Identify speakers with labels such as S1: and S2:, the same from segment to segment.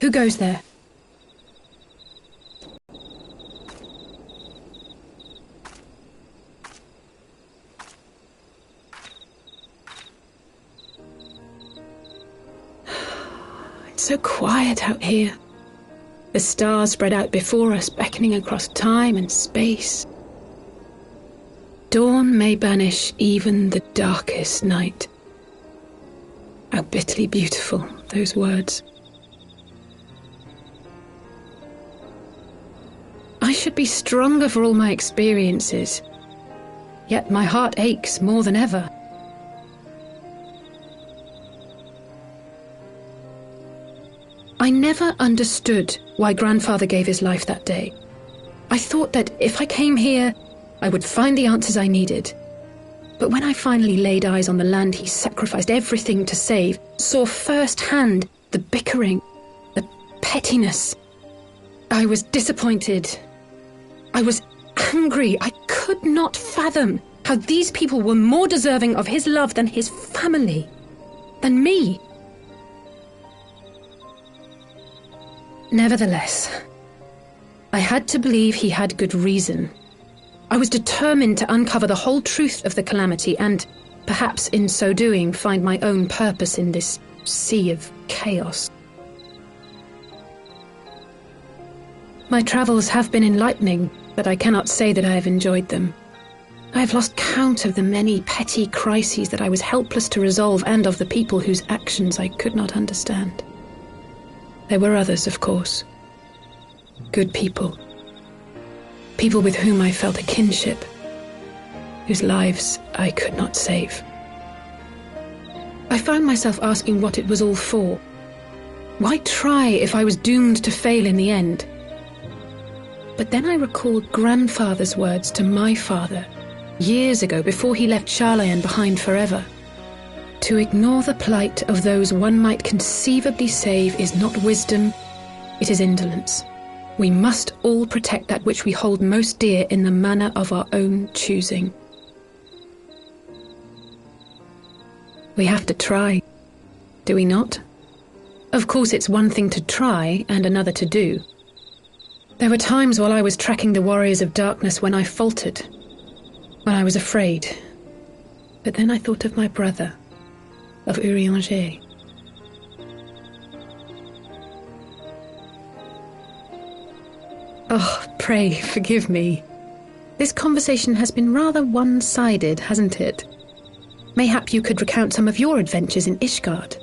S1: Who goes there? It's so quiet out here. The stars spread out before us, beckoning across time and space. Dawn may banish even the darkest night. How bitterly beautiful, those words. I should be stronger for all my experiences, yet my heart aches more than ever. I never understood why Grandfather gave his life that day. I thought that if I came here, I would find the answers I needed. But when I finally laid eyes on the land he sacrificed everything to save, saw firsthand the bickering, the pettiness, I was disappointed. I was angry. I could not fathom how these people were more deserving of his love than his family, than me. Nevertheless, I had to believe he had good reason. I was determined to uncover the whole truth of the calamity and, perhaps in so doing, find my own purpose in this sea of chaos. My travels have been enlightening, but I cannot say that I have enjoyed them. I have lost count of the many petty crises that I was helpless to resolve and of the people whose actions I could not understand. There were others, of course. Good people. People with whom I felt a kinship, whose lives I could not save. I found myself asking what it was all for. Why try if I was doomed to fail in the end? But then I recalled Grandfather's words to my father, years ago, before he left Charlayan behind forever. To ignore the plight of those one might conceivably save is not wisdom, it is indolence. We must all protect that which we hold most dear in the manner of our own choosing. We have to try, do we not? Of course, it's one thing to try and another to do. There were times while I was tracking the warriors of darkness when I faltered, when I was afraid. But then I thought of my brother, of Urianger. Oh, pray forgive me. This conversation has been rather one-sided, hasn't it? Mayhap you could recount some of your adventures in Ishgard.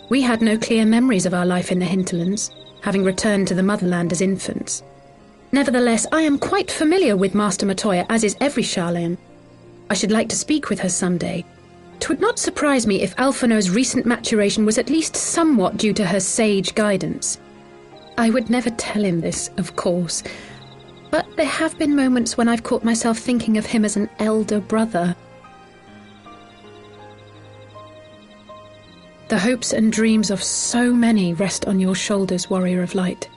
S1: We had no clear memories of our life in the hinterlands, having returned to the motherland as infants. Nevertheless, I am quite familiar with Master Matoya, as is every Charlayan. I should like to speak with her someday. 'Twould not surprise me if Alphino's recent maturation was at least somewhat due to her sage guidance. I would never tell him this, of course, but there have been moments when I've caught myself thinking of him as an elder brother. The hopes and dreams of so many rest on your shoulders, warrior of light.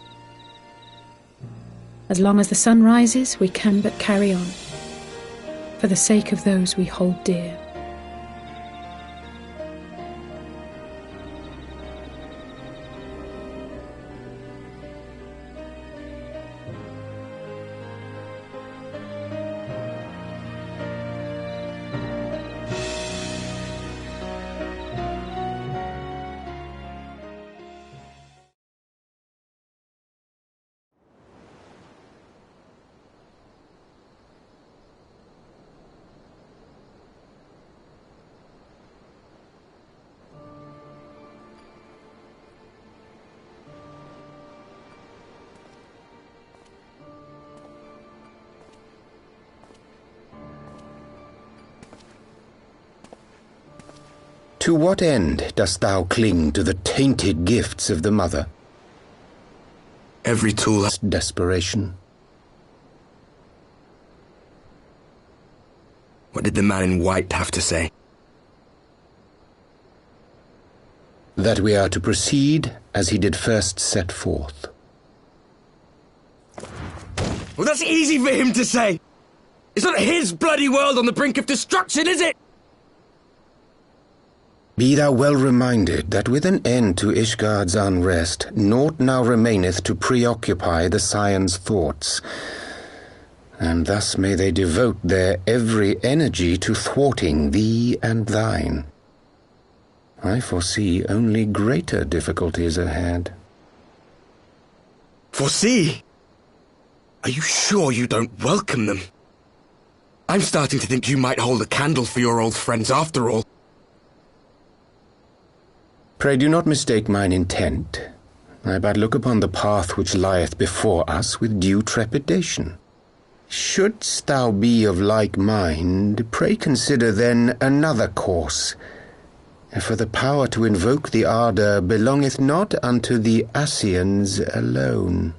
S1: As long as the sun rises, we can but carry on, for the sake of those we hold dear.
S2: To what end dost thou cling to the tainted gifts of the mother?
S3: Every tool has
S2: desperation.
S3: What did the man in white have to say?
S2: That we are to proceed as he did first set forth.
S3: Well, that's easy for him to say. It's not his bloody world on the brink of destruction, is it?
S2: Be thou well reminded that with an end to Ishgard's unrest, naught now remaineth to preoccupy the Scion's thoughts, and thus may they devote their every energy to thwarting thee and thine. I foresee only greater difficulties ahead.
S3: Foresee? Are you sure you don't welcome them? I'm starting to think you might hold a candle for your old friends after all.
S2: Pray do not mistake mine intent. I but look upon the path which lieth before us with due trepidation. Shouldst thou be of like mind, pray consider then another course. For the power to invoke the ardour belongeth not unto the Ascians alone.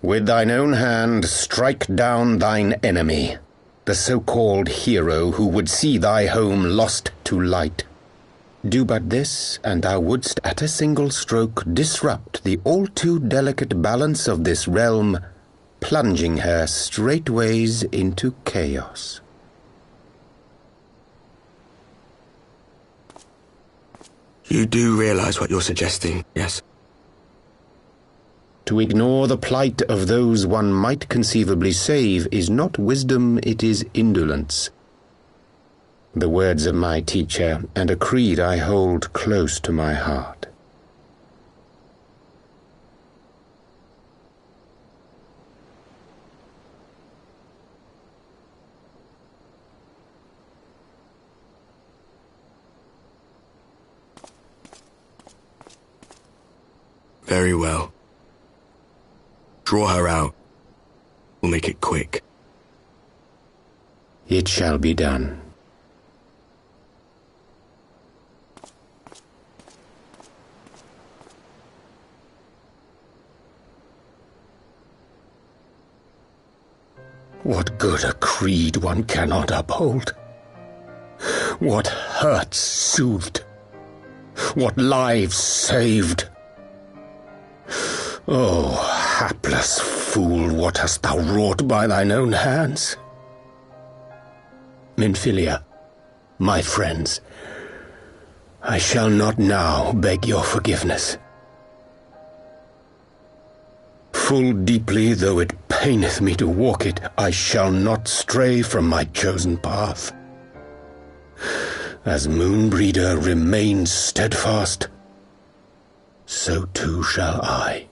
S2: With thine own hand strike down thine enemy, the so-called hero who would see thy home lost to light. Do but this, and thou wouldst at a single stroke disrupt the all-too delicate balance of this realm, plunging her straightways into chaos.
S3: You do realize what you're suggesting, yes?
S2: To ignore the plight of those one might conceivably save is not wisdom, it is indolence. The words of my teacher, and a creed I hold close to my heart.
S3: Very well. Draw her out. We'll make it quick.
S2: It shall be done. What good a creed one cannot uphold? What hurts soothed? What lives saved? Oh, hapless fool, what hast thou wrought by thine own hands? Minfilia, my friends, I shall not now beg your forgiveness. Full deeply though it paineth me to walk it, I shall not stray from my chosen path. As Moonbreeder remains steadfast, so too shall I.